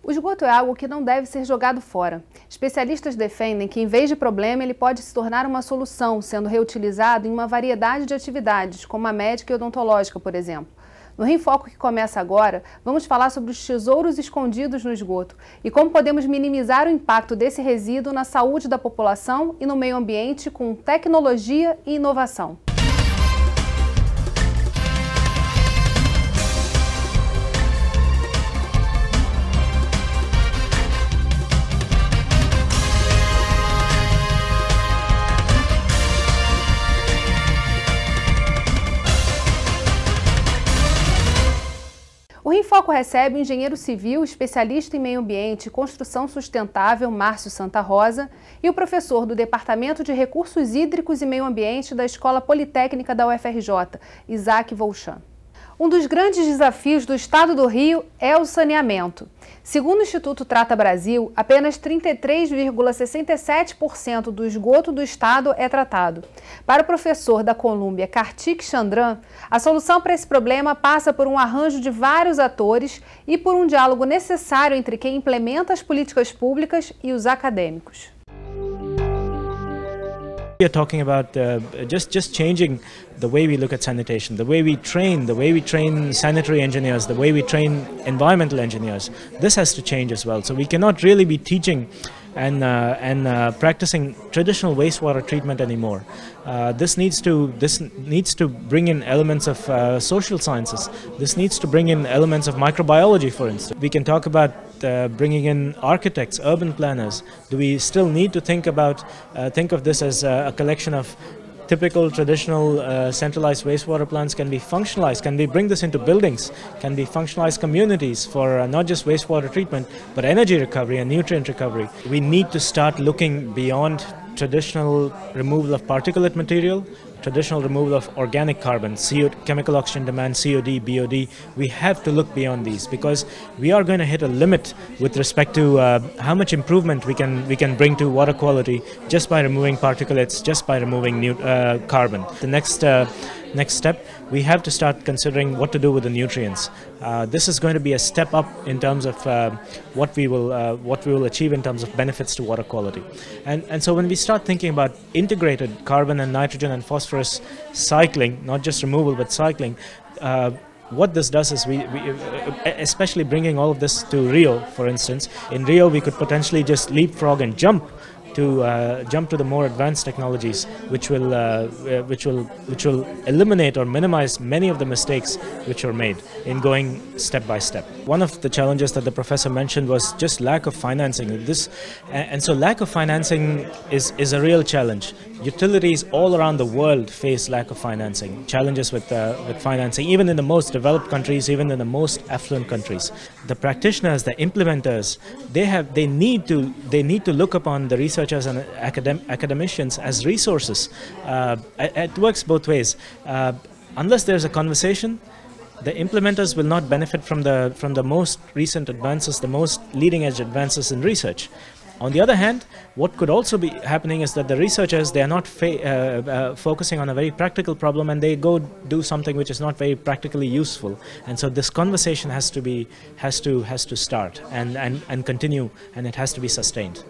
O esgoto é algo que não deve ser jogado fora. Especialistas defendem que, em vez de problema, ele pode se tornar uma solução, sendo reutilizado em uma variedade de atividades, como a médica e odontológica, por exemplo. No Rio em Foco, que começa agora, vamos falar sobre os tesouros escondidos no esgoto e como podemos minimizar o impacto desse resíduo na saúde da população e no meio ambiente com tecnologia e inovação. O Rio em Foco recebe o engenheiro civil, especialista em meio ambiente e construção sustentável, Márcio Santa Rosa, e o professor do Departamento de Recursos Hídricos e Meio Ambiente da Escola Politécnica da UFRJ, Isaac Volchan. Um dos grandes desafios do estado do Rio é o saneamento. Segundo o Instituto Trata Brasil, apenas 33,67% do esgoto do estado é tratado. Para o professor da Colômbia, Kartik Chandran, a solução para esse problema passa por um arranjo de vários atores e por um diálogo necessário entre quem implementa as políticas públicas e os acadêmicos. We are talking about just changing the way we look at sanitation, the way we train sanitary engineers, the way we train environmental engineers. This has to change as well. So we cannot really be teaching and practicing traditional wastewater treatment anymore. This needs to bring in elements of social sciences. This needs to bring in elements of microbiology, for instance. We can talk about bringing in architects, urban planners. Do we still need to think of this as a collection of typical traditional centralized wastewater plants? Can be functionalized? Can we bring this into buildings? Can be functionalized communities for not just wastewater treatment, but energy recovery and nutrient recovery? We need to start looking beyond traditional removal of particulate material, traditional removal of organic carbon, chemical oxygen demand, COD, BOD. We have to look beyond these because we are going to hit a limit with respect to how much improvement we can bring to water quality just by removing particulates, just by removing carbon. The next step, we have to start considering what to do with the nutrients. This is going to be a step up in terms of what we will achieve in terms of benefits to water quality. And so when we start thinking about integrated carbon and nitrogen and phosphorus cycling, not just removal but cycling, what this does is we especially bringing all of this to Rio, for instance. In Rio, we could potentially just leapfrog and jump to the more advanced technologies, which will eliminate or minimize many of the mistakes which were made in going step by step. One of the challenges that the professor mentioned was just lack of financing. And so lack of financing is a real challenge. Utilities all around the world face lack of financing, challenges with financing, even in the most developed countries, even in the most affluent countries. The practitioners, the implementers, they need to look upon the researchers and academicians as resources. It works both ways. Unless there's a conversation, the implementers will not benefit from the most recent advances, the most leading edge advances in research. On the other hand, what could also be happening is that the researchers, they are not focusing on a very practical problem and they go do something which is not very practically useful. And so this conversation has to start and continue, and it has to be sustained.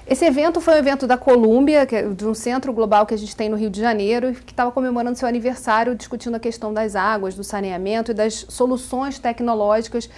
Esse evento foi um evento da Colômbia, de um centro global que a gente tem no Rio de Janeiro, que estava comemorando seu aniversário, discutindo a questão das águas, do saneamento e das soluções tecnológicas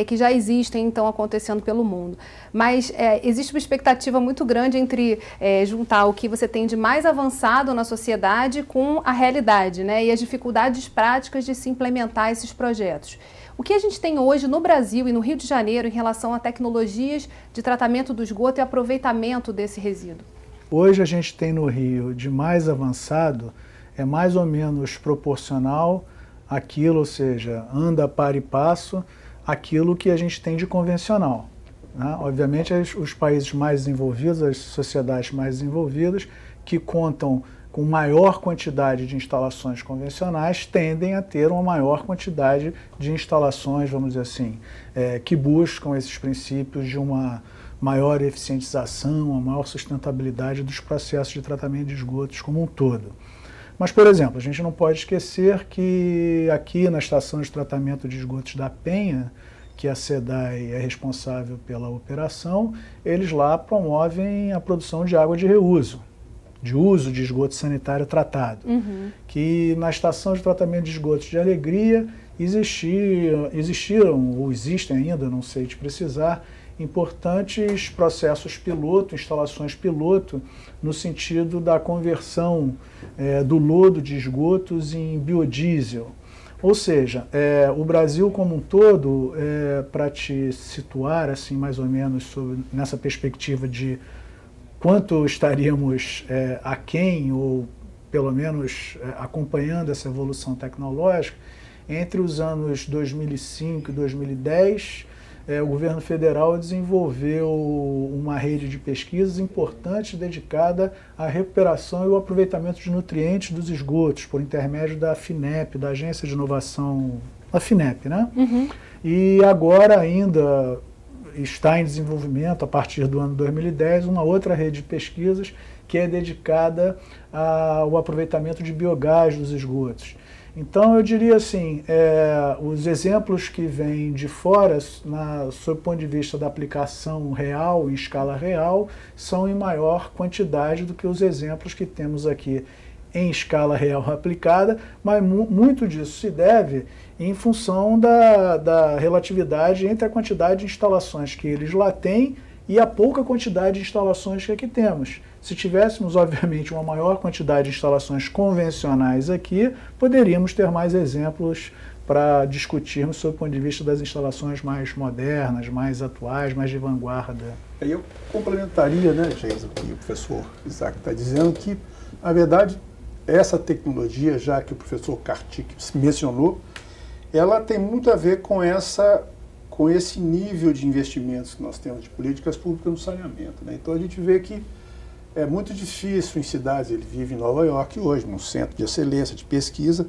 que já existem, então, acontecendo pelo mundo. Mas existe uma expectativa muito grande entre juntar o que você tem de mais avançado na sociedade com a realidade, né, e as dificuldades práticas de se implementar esses projetos. O que a gente tem hoje no Brasil e no Rio de Janeiro em relação a tecnologias de tratamento do esgoto e aproveitamento desse resíduo? Hoje a gente tem no Rio de mais avançado, é mais ou menos proporcional àquilo, ou seja, anda par e passo, aquilo que a gente tem de convencional, né? Obviamente os países mais desenvolvidos, as sociedades mais desenvolvidas, que contam com maior quantidade de instalações convencionais, tendem a ter uma maior quantidade de instalações, vamos dizer assim, que buscam esses princípios de uma maior eficientização, uma maior sustentabilidade dos processos de tratamento de esgotos como um todo. Mas, por exemplo, a gente não pode esquecer que aqui na estação de tratamento de esgotos da Penha, que a SEDAI é responsável pela operação, eles lá promovem a produção de água de reuso, de uso de esgoto sanitário tratado. Que na estação de tratamento de esgotos de Alegria existiram, ou existem ainda, não sei te precisar, importantes processos piloto, instalações piloto, no sentido da conversão do lodo de esgotos em biodiesel. Ou seja, o Brasil como um todo, para te situar assim mais ou menos nessa perspectiva de quanto estaríamos aquém, ou pelo menos acompanhando essa evolução tecnológica, entre os anos 2005 e 2010, o governo federal desenvolveu uma rede de pesquisas importante dedicada à recuperação e ao aproveitamento de nutrientes dos esgotos, por intermédio da FINEP, da Agência de Inovação, a FINEP, né? E agora ainda está em desenvolvimento, a partir do ano 2010, uma outra rede de pesquisas que é dedicada ao aproveitamento de biogás dos esgotos. Então, eu diria assim, os exemplos que vêm de fora, sob o ponto de vista da aplicação real, em escala real, são em maior quantidade do que os exemplos que temos aqui em escala real aplicada, mas muito disso se deve em função da relatividade entre a quantidade de instalações que eles lá têm e a pouca quantidade de instalações que aqui temos. Se tivéssemos, obviamente, uma maior quantidade de instalações convencionais aqui, poderíamos ter mais exemplos para discutirmos sob o ponto de vista das instalações mais modernas, mais atuais, mais de vanguarda. Eu complementaria, né, James, o que o professor Isaac está dizendo, que, na verdade, essa tecnologia, já que o professor Kartik mencionou, ela tem muito a ver com esse nível de investimentos que nós temos de políticas públicas no saneamento, né? Então a gente vê que é muito difícil em cidades, ele vive em Nova York hoje, num centro de excelência, de pesquisa,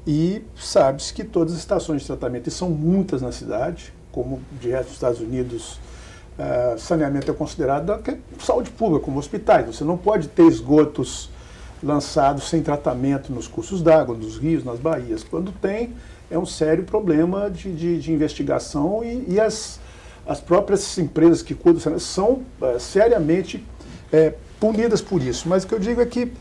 e sabe-se que todas as estações de tratamento, e são muitas na cidade, como direto dos Estados Unidos, saneamento é considerado saúde pública, como hospitais. Você não pode ter esgotos lançados sem tratamento nos cursos d'água, nos rios, nas baías. Quando tem, é um sério problema de investigação e as próprias empresas que cuidam do saneamento são seriamente punidas por isso. Mas o que eu digo é que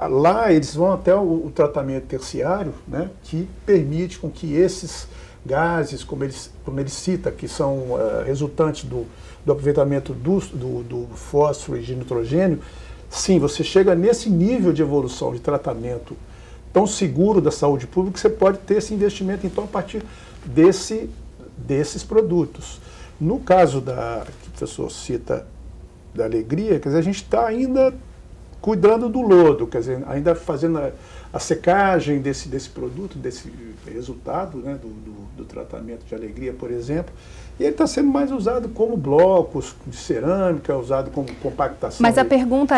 lá eles vão até o tratamento terciário, né, que permite com que esses gases, como ele cita, que são resultantes do aproveitamento do fósforo e de nitrogênio, sim, você chega nesse nível de evolução de tratamento tão seguro da saúde pública que você pode ter esse investimento, então, a partir desses produtos. No caso que o professor cita da Alegria, quer dizer, a gente está ainda cuidando do lodo, quer dizer, ainda fazendo a secagem desse produto, desse resultado, né, do tratamento de Alegria, por exemplo, e ele está sendo mais usado como blocos de cerâmica, usado como compactação. Mas a pergunta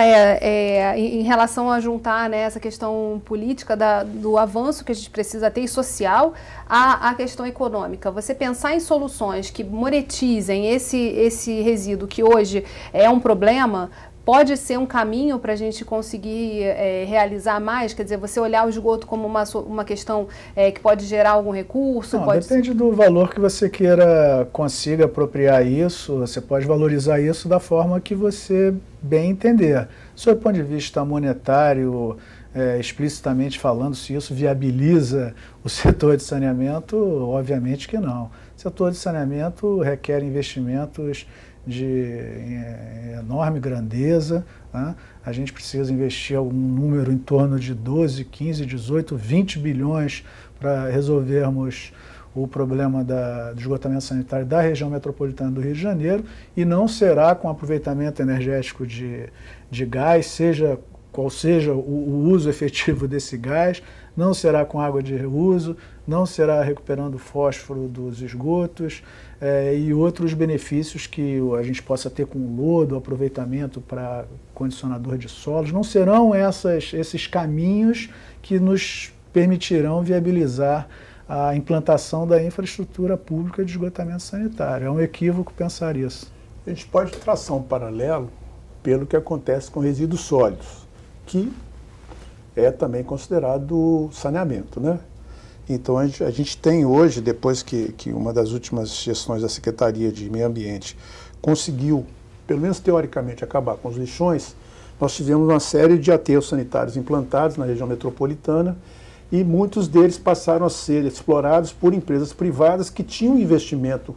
em relação a juntar, né, essa questão política do avanço que a gente precisa ter e social à questão econômica. Você pensar em soluções que monetizem esse resíduo que hoje é um problema, pode ser um caminho para a gente conseguir realizar mais? Quer dizer, você olhar o esgoto como uma questão que pode gerar algum recurso? Não, depende do valor que você consiga apropriar isso. Você pode valorizar isso da forma que você bem entender. Sob o ponto de vista monetário, explicitamente falando, se isso viabiliza o setor de saneamento, obviamente que não. O setor de saneamento requer investimentos de enorme grandeza, né? A gente precisa investir algum número em torno de 12, 15, 18, 20 bilhões para resolvermos o problema do esgotamento sanitário da região metropolitana do Rio de Janeiro, e não será com aproveitamento energético de gás, qual seja o uso efetivo desse gás, não será com água de reuso, não será recuperando fósforo dos esgotos e outros benefícios que a gente possa ter com o lodo, aproveitamento para condicionador de solos. Não serão esses caminhos que nos permitirão viabilizar a implantação da infraestrutura pública de esgotamento sanitário. É um equívoco pensar isso. A gente pode traçar um paralelo pelo que acontece com resíduos sólidos, que é também considerado saneamento, né? Então a gente tem hoje, depois que uma das últimas gestões da Secretaria de Meio Ambiente conseguiu, pelo menos teoricamente, acabar com os lixões, nós tivemos uma série de aterros sanitários implantados na região metropolitana e muitos deles passaram a ser explorados por empresas privadas que tinham investimento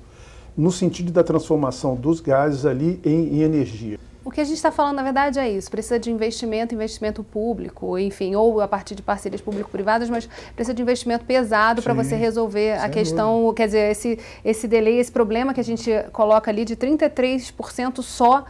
no sentido da transformação dos gases ali em energia. O que a gente está falando, na verdade, é isso. Precisa de investimento público, enfim, ou a partir de parcerias público-privadas, mas precisa de investimento pesado para você resolver a questão, dúvida. Quer dizer, esse delay, esse problema que a gente coloca ali de 33% só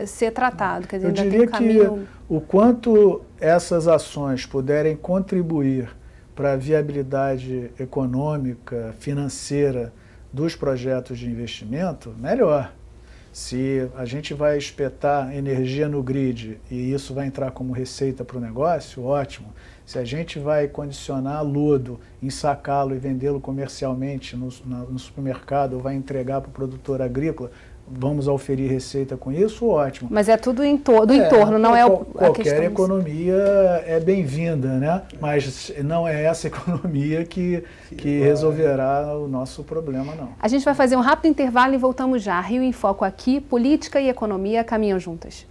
ser tratado. Quer dizer, eu diria que o quanto essas ações puderem contribuir para a viabilidade econômica, financeira dos projetos de investimento, melhor. Se a gente vai espetar energia no grid e isso vai entrar como receita para o negócio, ótimo. Se a gente vai condicionar lodo, ensacá-lo e vendê-lo comercialmente no supermercado, ou vai entregar para o produtor agrícola, vamos oferir receita com isso, ótimo. Mas é tudo do entorno, não é qualquer economia é bem-vinda, né? Mas não é essa economia que resolverá o nosso problema, não. A gente vai fazer um rápido intervalo e voltamos já. Rio em Foco aqui, política e economia caminham juntas.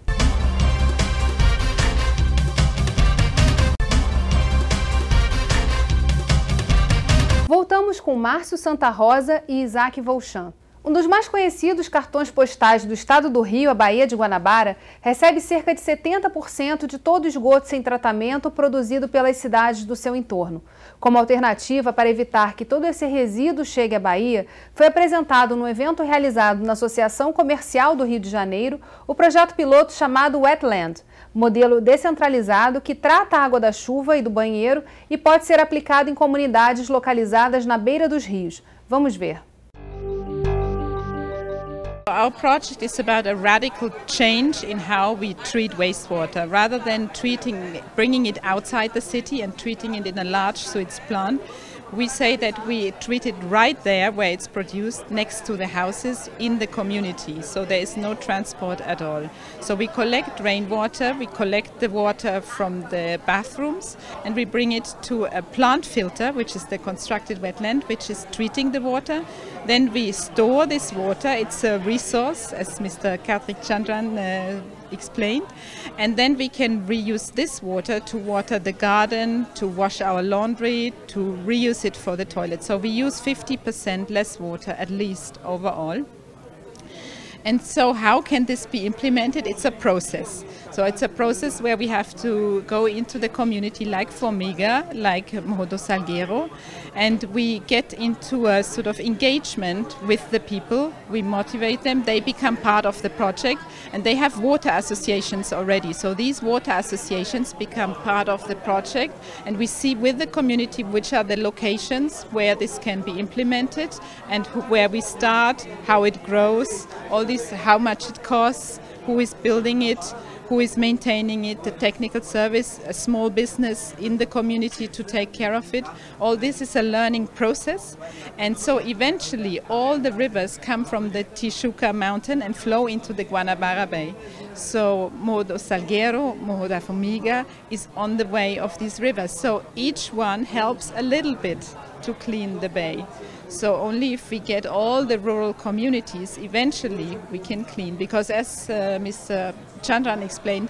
Voltamos com Márcio Santa Rosa e Isaac Volchan. Um dos mais conhecidos cartões postais do estado do Rio, a Baía de Guanabara, recebe cerca de 70% de todo o esgoto sem tratamento produzido pelas cidades do seu entorno. Como alternativa para evitar que todo esse resíduo chegue à Bahia, foi apresentado no evento realizado na Associação Comercial do Rio de Janeiro o projeto piloto chamado Wetland, modelo descentralizado que trata a água da chuva e do banheiro e pode ser aplicado em comunidades localizadas na beira dos rios. Vamos ver. Our project is about a radical change in how we treat wastewater. Rather than bringing it outside the city and treating it in a large sewage plant, we say that we treat it right there where it's produced, next to the houses in the community. So there is no transport at all. So we collect rainwater, we collect the water from the bathrooms, and we bring it to a plant filter, which is the constructed wetland, which is treating the water. Then we store this water. It's a resource, as Mr. Karthik Chandran explained, and then we can reuse this water to water the garden, to wash our laundry, to reuse it for the toilet. So we use 50% less water at least overall. And so how can this be implemented? It's a process. So it's a process where we have to go into the community like Formiga, like Morro do Salgueiro, and we get into a sort of engagement with the people. We motivate them, they become part of the project, and they have water associations already. So these water associations become part of the project, and we see with the community which are the locations where this can be implemented and where we start, how it grows, all this, how much it costs, who is building it, who is maintaining it, the technical service, a small business in the community to take care of it. All this is a learning process. And so eventually all the rivers come from the Tijuca mountain and flow into the Guanabara Bay. So Morro do Salgueiro, Morro da Formiga is on the way of these rivers. So each one helps a little bit to clean the bay. So only if we get all the rural communities, eventually we can clean. Because as Mr. Chandran explained,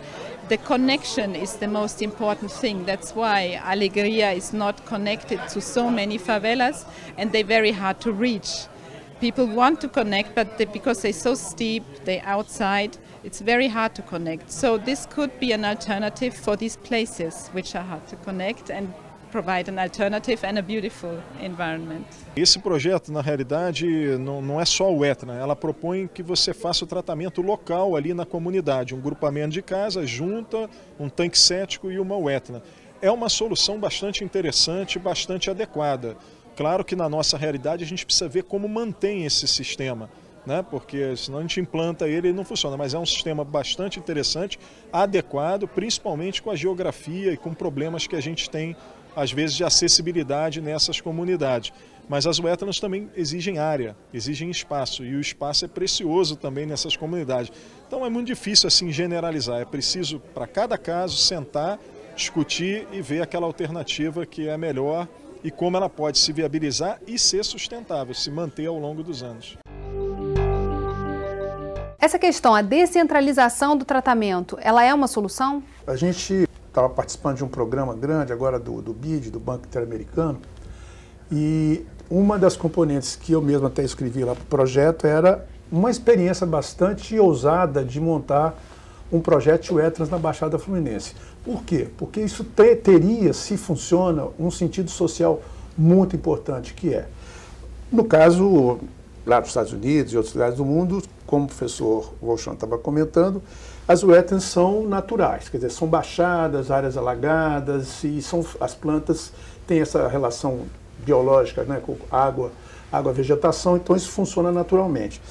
the connection is the most important thing. That's why Alegria is not connected to so many favelas, and they're very hard to reach. People want to connect, but because they're so steep, they're outside, it's very hard to connect. So this could be an alternative for these places which are hard to connect and provide an alternative and a beautiful environment. Esse projeto, na realidade, não é só o Etna. Ela propõe que você faça o tratamento local ali na comunidade. Um grupamento de casas, junta um tanque cético e uma Etna. É uma solução bastante interessante, bastante adequada. Claro que na nossa realidade a gente precisa ver como mantém esse sistema, né? Porque senão a gente implanta ele e não funciona, mas é um sistema bastante interessante, adequado, principalmente com a geografia e com problemas que a gente tem às vezes de acessibilidade nessas comunidades. Mas as Wetlands também exigem área, exigem espaço, e o espaço é precioso também nessas comunidades. Então é muito difícil assim generalizar, é preciso para cada caso sentar discutir e ver aquela alternativa que é melhor e como ela pode se viabilizar e ser sustentável, se manter ao longo dos anos. Essa questão, a descentralização do tratamento, ela é uma solução? A gente estava participando de um programa grande agora do BID, do Banco Interamericano, e uma das componentes que eu mesmo até escrevi lá para o projeto era uma experiência bastante ousada de montar um projeto de wetlands na Baixada Fluminense. Por quê? Porque isso teria, se funciona, um sentido social muito importante, que é, no caso, lá dos Estados Unidos e outros lugares do mundo, como o professor Wolfram estava comentando, as wetlands são naturais, quer dizer, são baixadas, áreas alagadas, e as plantas têm essa relação biológica, né, com água, vegetação, então isso funciona naturalmente.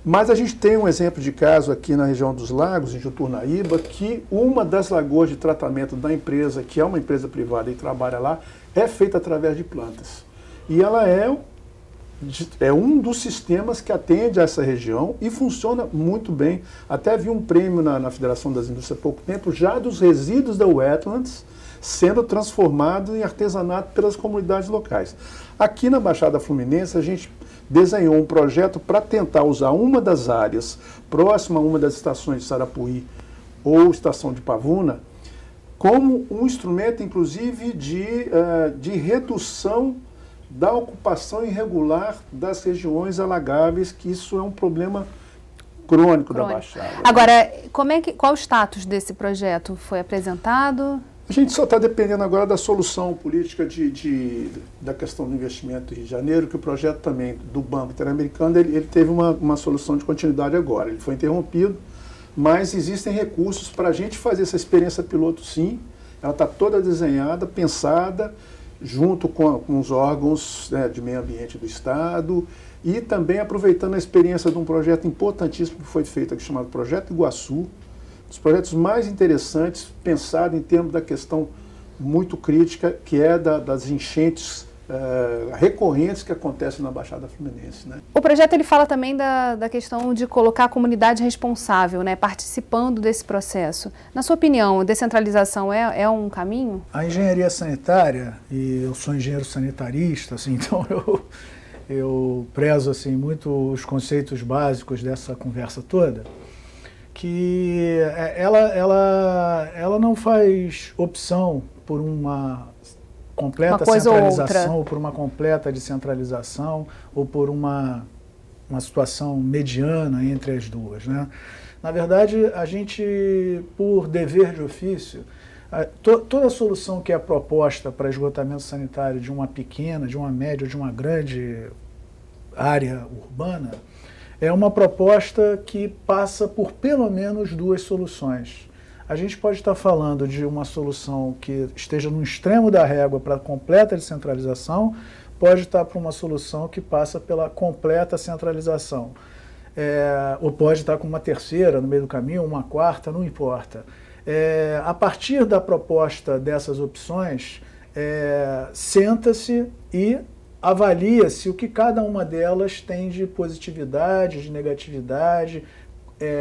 Mas a gente tem um exemplo de caso aqui na região dos lagos, em Juturnaíba, que uma das lagoas de tratamento da empresa, que é uma empresa privada e trabalha lá, é feita através de plantas. E ela é um dos sistemas que atende a essa região e funciona muito bem. Até vi um prêmio na Federação das Indústrias há pouco tempo, já dos resíduos da wetlands, sendo transformado em artesanato pelas comunidades locais. Aqui na Baixada Fluminense, a gente desenhou um projeto para tentar usar uma das áreas próxima a uma das estações de Sarapuí ou estação de Pavuna como um instrumento, inclusive, de redução da ocupação irregular das regiões alagáveis, que isso é um problema crônico da Baixada. Agora, qual o status desse projeto? Foi apresentado? A gente só está dependendo agora da solução política da questão do investimento em Rio de Janeiro, que o projeto também do Banco Interamericano, ele teve uma solução de continuidade agora. Ele foi interrompido, mas existem recursos para a gente fazer essa experiência piloto, sim. Ela está toda desenhada, pensada, junto com os órgãos, né, de meio ambiente do Estado, e também aproveitando a experiência de um projeto importantíssimo que foi feito aqui, chamado Projeto Iguaçu, dos projetos mais interessantes, pensado em termos da questão muito crítica, que é das enchentes recorrentes que acontecem na Baixada Fluminense, né? O projeto ele fala também da questão de colocar a comunidade responsável, né, participando desse processo. Na sua opinião, a descentralização é um caminho? A engenharia sanitária, e eu sou engenheiro sanitarista, assim, então eu prezo assim, muito os conceitos básicos dessa conversa toda, que ela não faz opção por uma completa centralização, ou por uma completa descentralização, ou por uma situação mediana entre as duas, né? Na verdade, a gente, por dever de ofício, toda solução que é proposta para esgotamento sanitário de uma pequena, de uma média ou de uma grande área urbana, é uma proposta que passa por pelo menos duas soluções. A gente pode estar falando de uma solução que esteja no extremo da régua para completa descentralização, pode estar para uma solução que passa pela completa centralização. Ou pode estar com uma terceira no meio do caminho, uma quarta, não importa. A partir da proposta dessas opções, senta-se e avalia-se o que cada uma delas tem de positividade, de negatividade,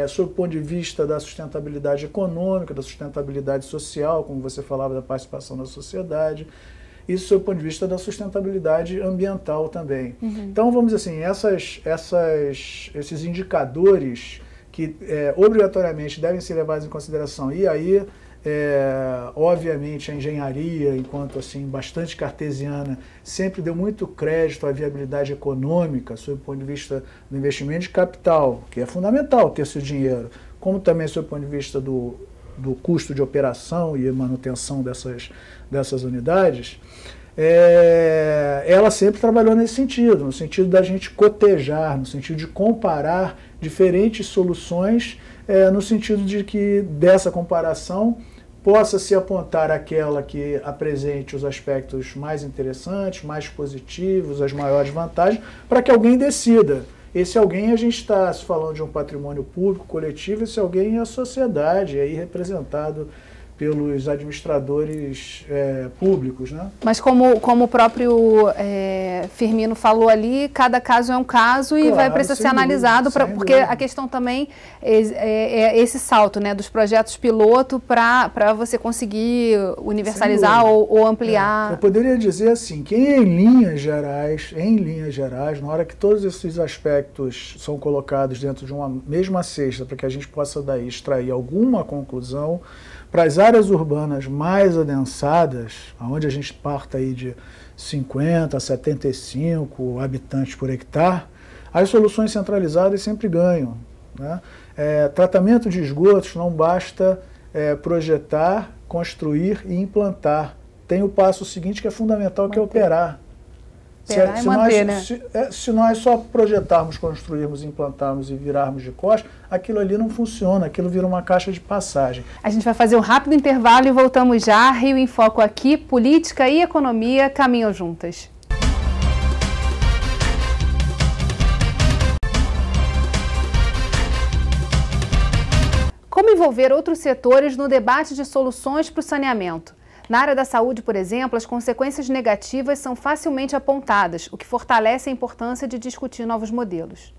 sob o ponto de vista da sustentabilidade econômica, da sustentabilidade social, como você falava, da participação da sociedade, e sob o ponto de vista da sustentabilidade ambiental também. Uhum. Então, vamos dizer assim, esses indicadores que obrigatoriamente devem ser levados em consideração, e aí, obviamente, a engenharia, enquanto assim, bastante cartesiana, sempre deu muito crédito à viabilidade econômica, sob o ponto de vista do investimento de capital, que é fundamental ter esse dinheiro, como também sob o ponto de vista do custo de operação e manutenção dessas unidades. Ela sempre trabalhou nesse sentido, no sentido da gente cotejar, no sentido de comparar diferentes soluções, no sentido de que dessa comparação possa se apontar aquela que apresente os aspectos mais interessantes, mais positivos, as maiores vantagens, para que alguém decida. Esse alguém, a gente está falando de um patrimônio público, coletivo, esse alguém é a sociedade, aí representado pelos administradores públicos, né? Mas como o próprio Firmino falou ali, cada caso é um caso e vai precisar ser analisado, porque a questão também é esse salto, né, dos projetos piloto para você conseguir universalizar ou ampliar. Eu poderia dizer assim, que em linhas gerais, na hora que todos esses aspectos são colocados dentro de uma mesma cesta, para que a gente possa daí extrair alguma conclusão, para as áreas urbanas mais adensadas, onde a gente parta aí de 50 a 75 habitantes por hectare, as soluções centralizadas sempre ganham, né? Tratamento de esgotos não basta projetar, construir e implantar. Tem o passo seguinte que é fundamental, que é operar. Se nós só projetarmos, construirmos, implantarmos e virarmos de costas, aquilo ali não funciona, aquilo vira uma caixa de passagem. A gente vai fazer um rápido intervalo e voltamos já. Rio em Foco aqui, política e economia caminham juntas. Como envolver outros setores no debate de soluções para o saneamento? Na área da saúde, por exemplo, as consequências negativas são facilmente apontadas, o que fortalece a importância de discutir novos modelos.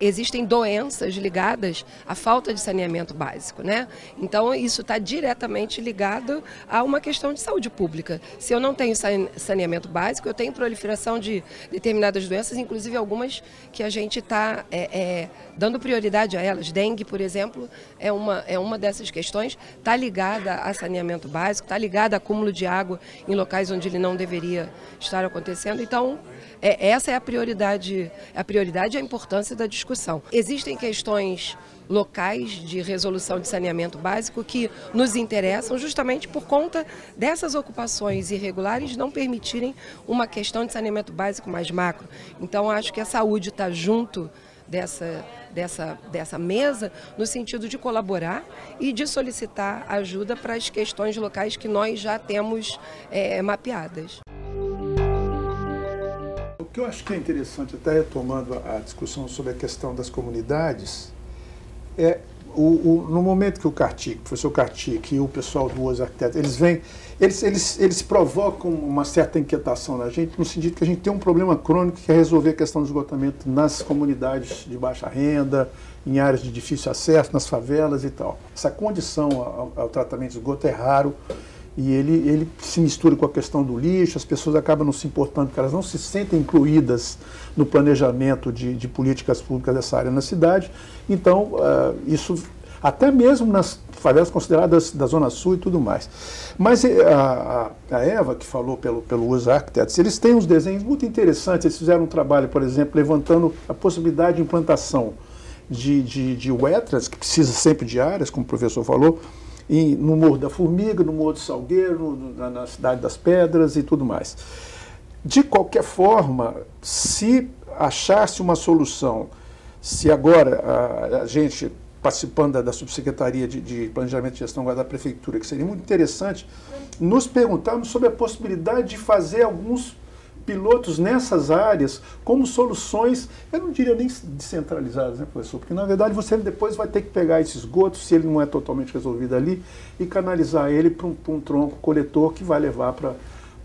Existem doenças ligadas à falta de saneamento básico, né? Então isso está diretamente ligado a uma questão de saúde pública. Se eu não tenho saneamento básico, eu tenho proliferação de determinadas doenças, inclusive algumas que a gente está dando prioridade a elas. Dengue, por exemplo, é uma dessas questões, está ligada a saneamento básico, está ligada a acúmulo de água em locais onde ele não deveria estar acontecendo. Então, essa é a prioridade e a importância da discussão. Existem questões locais de resolução de saneamento básico que nos interessam justamente por conta dessas ocupações irregulares não permitirem uma questão de saneamento básico mais macro. Então, acho que a saúde está junto dessa mesa no sentido de colaborar e de solicitar ajuda para as questões locais que nós já temos mapeadas. O que eu acho que é interessante, até retomando a discussão sobre a questão das comunidades, no momento que o professor Kartik e o pessoal do Os Arquitetos, eles provocam uma certa inquietação na gente, no sentido que a gente tem um problema crônico que é resolver a questão do esgotamento nas comunidades de baixa renda, em áreas de difícil acesso, nas favelas e tal. Essa condição ao tratamento de esgoto é raro, e ele se mistura com a questão do lixo, as pessoas acabam não se importando, porque elas não se sentem incluídas no planejamento de políticas públicas dessa área na cidade. Então, isso até mesmo nas favelas consideradas da Zona Sul e tudo mais. Mas a Eva, que falou pelo Os Arquitetos, eles têm uns desenhos muito interessantes. Eles fizeram um trabalho, por exemplo, levantando a possibilidade de implantação de wetlands, que precisa sempre de áreas, como o professor falou, no Morro da Formiga, no Morro do Salgueiro, na Cidade das Pedras e tudo mais. De qualquer forma, se achasse uma solução, se agora a gente, participando da Subsecretaria de Planejamento e Gestão da Prefeitura, que seria muito interessante, nos perguntarmos sobre a possibilidade de fazer alguns pilotos nessas áreas como soluções, eu não diria nem descentralizadas, né, professor? Porque, na verdade, você depois vai ter que pegar esse esgoto, se ele não é totalmente resolvido ali, e canalizar ele para um tronco coletor que vai levar para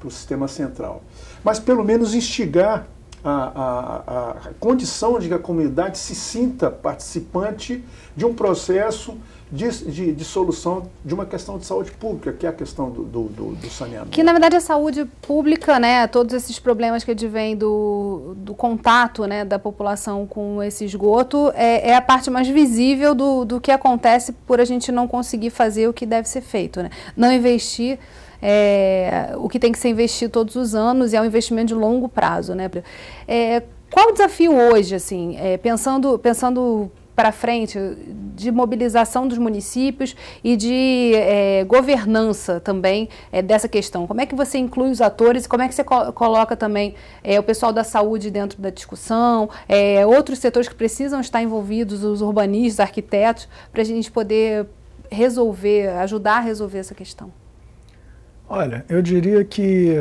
o sistema central. Mas, pelo menos, instigar a condição de que a comunidade se sinta participante de um processo de solução de uma questão de saúde pública, que é a questão do saneamento. Que, na verdade, a saúde pública, né, todos esses problemas que advêm do contato, né, da população com esse esgoto, é a parte mais visível do que acontece por a gente não conseguir fazer o que deve ser feito, né? Não investir o que tem que ser investido todos os anos, e é um investimento de longo prazo, né? Qual o desafio hoje, assim, pensando para frente, de mobilização dos municípios e de governança também dessa questão? Como é que você inclui os atores e como é que você coloca também o pessoal da saúde dentro da discussão, outros setores que precisam estar envolvidos, os urbanistas, arquitetos, para a gente poder ajudar a resolver essa questão? Olha, eu diria que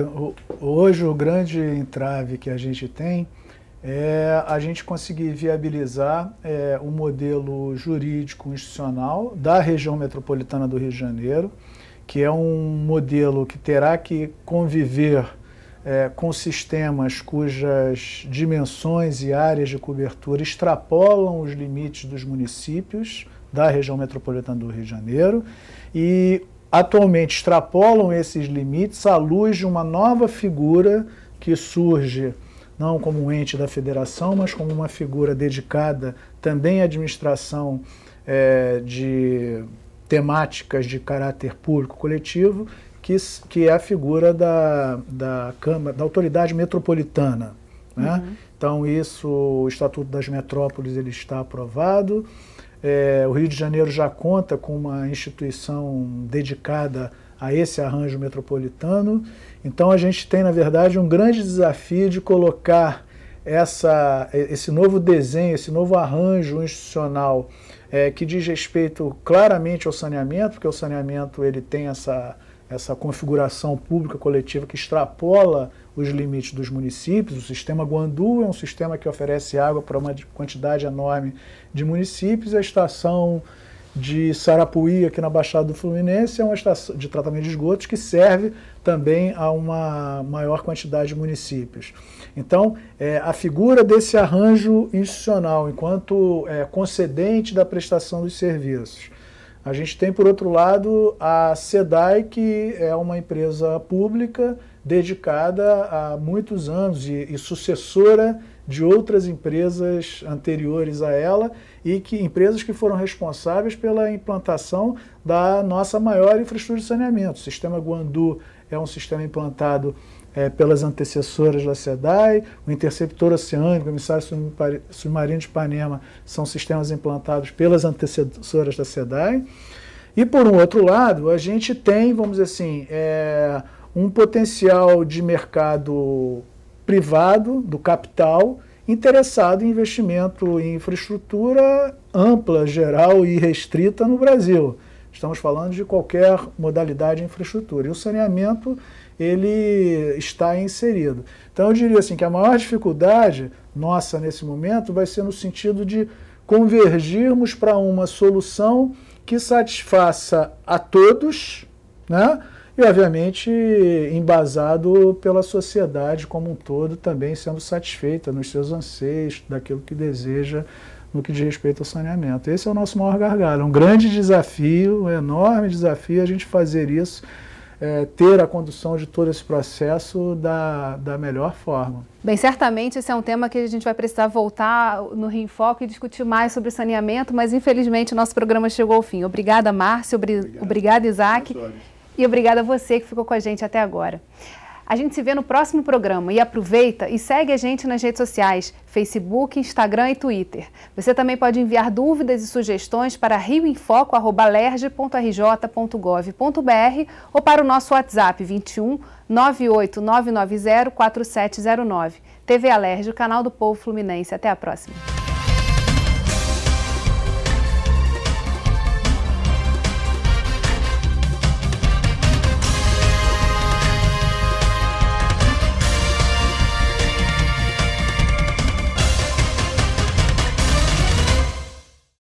hoje o grande entrave que a gente tem é a gente conseguir viabilizar o modelo jurídico institucional da região metropolitana do Rio de Janeiro, que é um modelo que terá que conviver com sistemas cujas dimensões e áreas de cobertura extrapolam os limites dos municípios da região metropolitana do Rio de Janeiro e atualmente extrapolam esses limites à luz de uma nova figura que surge não como um ente da federação, mas como uma figura dedicada também à administração de temáticas de caráter público coletivo, que é a figura da autoridade metropolitana. Né? Então o Estatuto das Metrópoles ele está aprovado, o Rio de Janeiro já conta com uma instituição dedicada a esse arranjo metropolitano. Então a gente tem, na verdade, um grande desafio de colocar esse novo desenho, esse novo arranjo institucional que diz respeito claramente ao saneamento, porque o saneamento ele tem essa configuração pública coletiva que extrapola os limites dos municípios. O sistema Guandu é um sistema que oferece água para uma quantidade enorme de municípios. A estação de Sarapuí, aqui na Baixada do Fluminense, é uma estação de tratamento de esgotos que serve também a uma maior quantidade de municípios. Então, a figura desse arranjo institucional, enquanto concedente da prestação dos serviços. A gente tem, por outro lado, a SEDAI, que é uma empresa pública dedicada há muitos anos e sucessora de outras empresas anteriores a ela e empresas que foram responsáveis pela implantação da nossa maior infraestrutura de saneamento. O sistema Guandu é um sistema implantado pelas antecessoras da SEDAI, o Interceptor Oceânico, o Emissário Submarino de Ipanema são sistemas implantados pelas antecessoras da SEDAI. E, por um outro lado, a gente tem, vamos dizer assim, um potencial de mercado privado, do capital, interessado em investimento em infraestrutura ampla, geral e restrita no Brasil. Estamos falando de qualquer modalidade de infraestrutura. E o saneamento, ele está inserido. Então, eu diria assim que a maior dificuldade nossa nesse momento vai ser no sentido de convergirmos para uma solução que satisfaça a todos, né? E, obviamente, embasado pela sociedade como um todo, também sendo satisfeita nos seus anseios, daquilo que deseja no que diz respeito ao saneamento. Esse é o nosso maior gargalo. É um grande desafio, um enorme desafio a gente fazer isso, ter a condução de todo esse processo da melhor forma. Bem, certamente esse é um tema que a gente vai precisar voltar no Rio em Foco e discutir mais sobre saneamento, mas infelizmente o nosso programa chegou ao fim. Obrigada, Márcio, obrigada, Isaac, e obrigada a você que ficou com a gente até agora. A gente se vê no próximo programa e aproveita e segue a gente nas redes sociais, Facebook, Instagram e Twitter. Você também pode enviar dúvidas e sugestões para rioemfoco@lerge.rj.gov.br ou para o nosso WhatsApp 21 98990 4709. TV Alerj, o canal do povo fluminense. Até a próxima.